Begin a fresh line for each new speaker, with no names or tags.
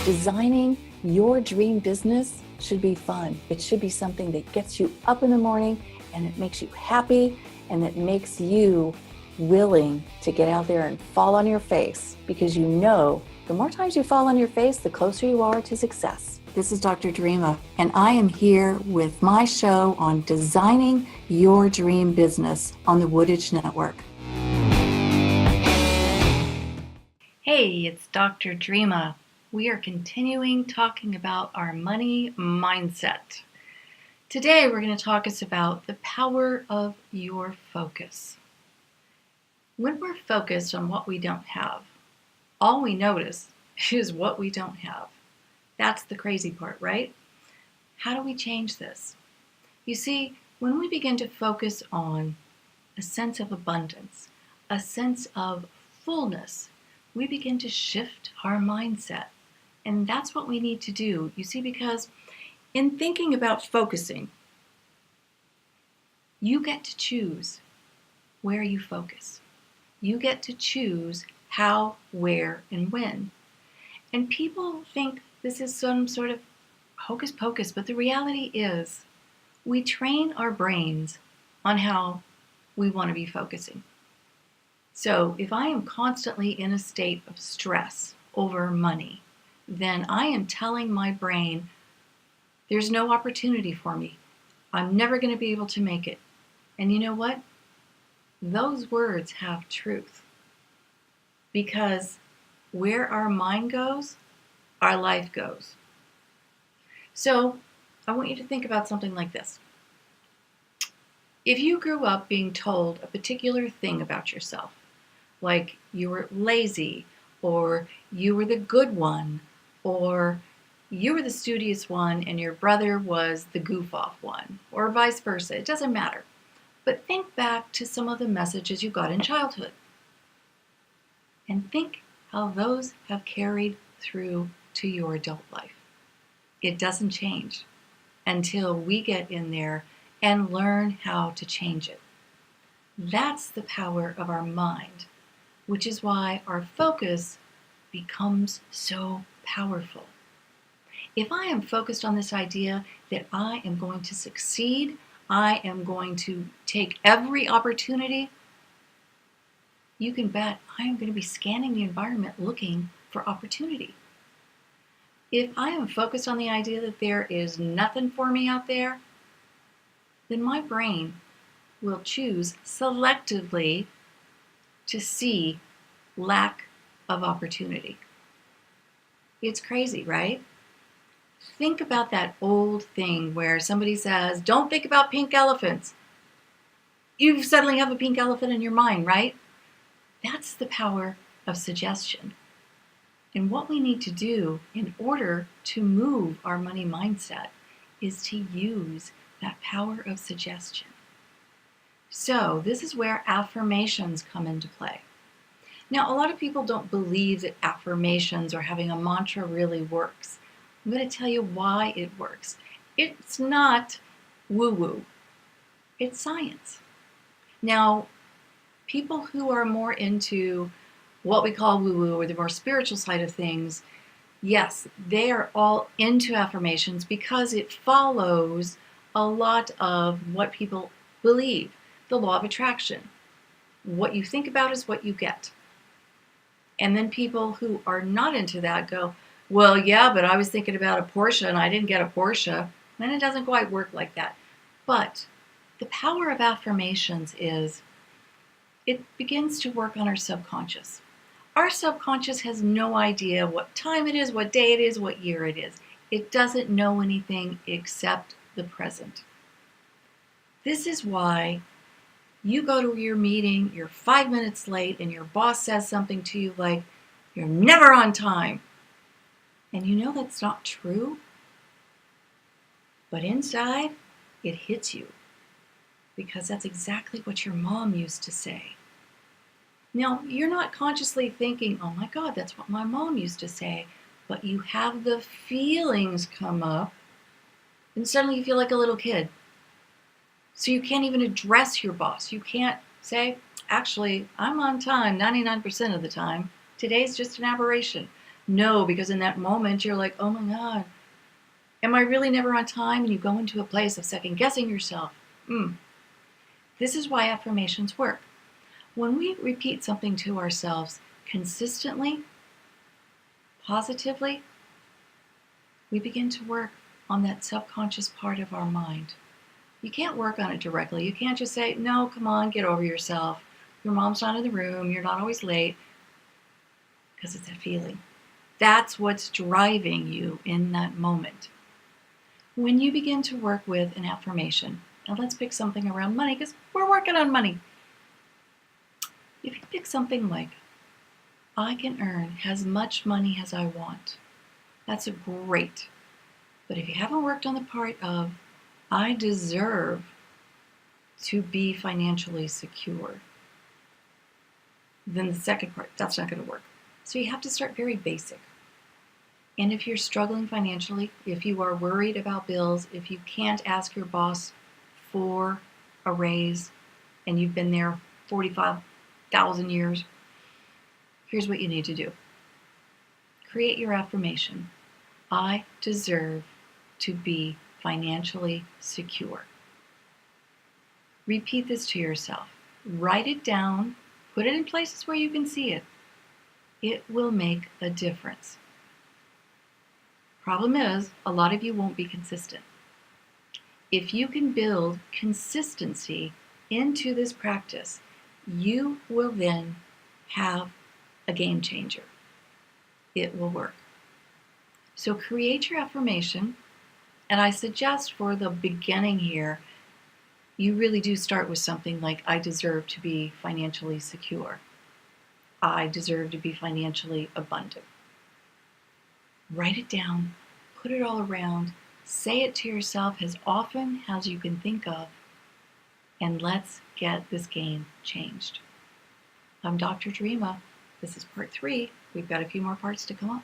Designing your dream business should be fun. It should be something that gets you up in the morning and it makes you happy and that makes you willing to get out there and fall on your face, because you know the more times you fall on your face, the closer you are to success. This is Dr. Drema, and I am here with my show on designing your dream business on the Wooditch Network. Hey, it's Dr. Drema. We are continuing talking about our money mindset. Today we're going to talk about the power of your focus. When we're focused on what we don't have, all we notice is what we don't have. That's the crazy part, right? How do we change this? You see, when we begin to focus on a sense of abundance, a sense of fullness, we begin to shift our mindset. And that's what we need to do, you see, because in thinking about focusing, you get to choose where you focus. You get to choose how, where, and when. And people think this is some sort of hocus pocus, but the reality is we train our brains on how we want to be focusing. So if I am constantly in a state of stress over money, then I am telling my brain there's no opportunity for me. I'm never going to be able to make it. And you know what? Those words have truth, because where our mind goes, our life goes. So I want you to think about something like this. If you grew up being told a particular thing about yourself, like you were lazy, or you were the good one, or you were the studious one and your brother was the goof-off one, or vice versa, it doesn't matter. But think back to some of the messages you got in childhood and think how those have carried through to your adult life. It doesn't change until we get in there and learn how to change it. That's the power of our mind, which is why our focus becomes so powerful. If I am focused on this idea that I am going to succeed, I am going to take every opportunity, you can bet I am going to be scanning the environment looking for opportunity. If I am focused on the idea that there is nothing for me out there, then my brain will choose selectively to see lack of opportunity. It's crazy, right? Think about that old thing where somebody says, don't think about pink elephants. You suddenly have a pink elephant in your mind, right? That's the power of suggestion. And what we need to do in order to move our money mindset is to use that power of suggestion. So this is where affirmations come into play. Now, a lot of people don't believe that affirmations or having a mantra really works. I'm going to tell you why it works. It's not woo-woo. It's science. Now, people who are more into what we call woo-woo, or the more spiritual side of things, yes, they are all into affirmations because it follows a lot of what people believe, the law of attraction. What you think about is what you get. And then people who are not into that go, well, yeah, but I was thinking about a Porsche and I didn't get a Porsche. And it doesn't quite work like that. But the power of affirmations is it begins to work on our subconscious. Our subconscious has no idea what time it is, what day it is, what year it is. It doesn't know anything except the present. This is why you go to your meeting, you're 5 minutes late, and your boss says something to you like, you're never on time. And you know that's not true, but inside it hits you because that's exactly what your mom used to say. Now, you're not consciously thinking, oh my God, that's what my mom used to say, but you have the feelings come up and suddenly you feel like a little kid. So you can't even address your boss. You can't say, actually, I'm on time 99% of the time. Today's just an aberration. No, because in that moment you're like, oh my God, am I really never on time? And you go into a place of second guessing yourself. This is why affirmations work. When we repeat something to ourselves consistently, positively, we begin to work on that subconscious part of our mind. You can't work on it directly. You can't just say, no, come on, get over yourself. Your mom's not in the room. You're not always late. Because it's a feeling. That's what's driving you in that moment. When you begin to work with an affirmation, now let's pick something around money because we're working on money. If you pick something like, I can earn as much money as I want, that's great. But if you haven't worked on the part of, I deserve to be financially secure, then the second part, that's not going to work. So you have to start very basic. And if you're struggling financially, if you are worried about bills, if you can't ask your boss for a raise and you've been there 45,000 years, here's what you need to do. Create your affirmation. I deserve to be financially secure. Repeat this to yourself. Write it down. Put it in places where you can see it. It will make a difference. Problem is, a lot of you won't be consistent. If you can build consistency into this practice, you will then have a game changer. It will work. So create your affirmation, and I suggest for the beginning here, you really do start with something like, I deserve to be financially secure. I deserve to be financially abundant. Write it down, put it all around, say it to yourself as often as you can think of, and let's get this game changed. I'm Dr. Drema. This is part 3. We've got a few more parts to come up.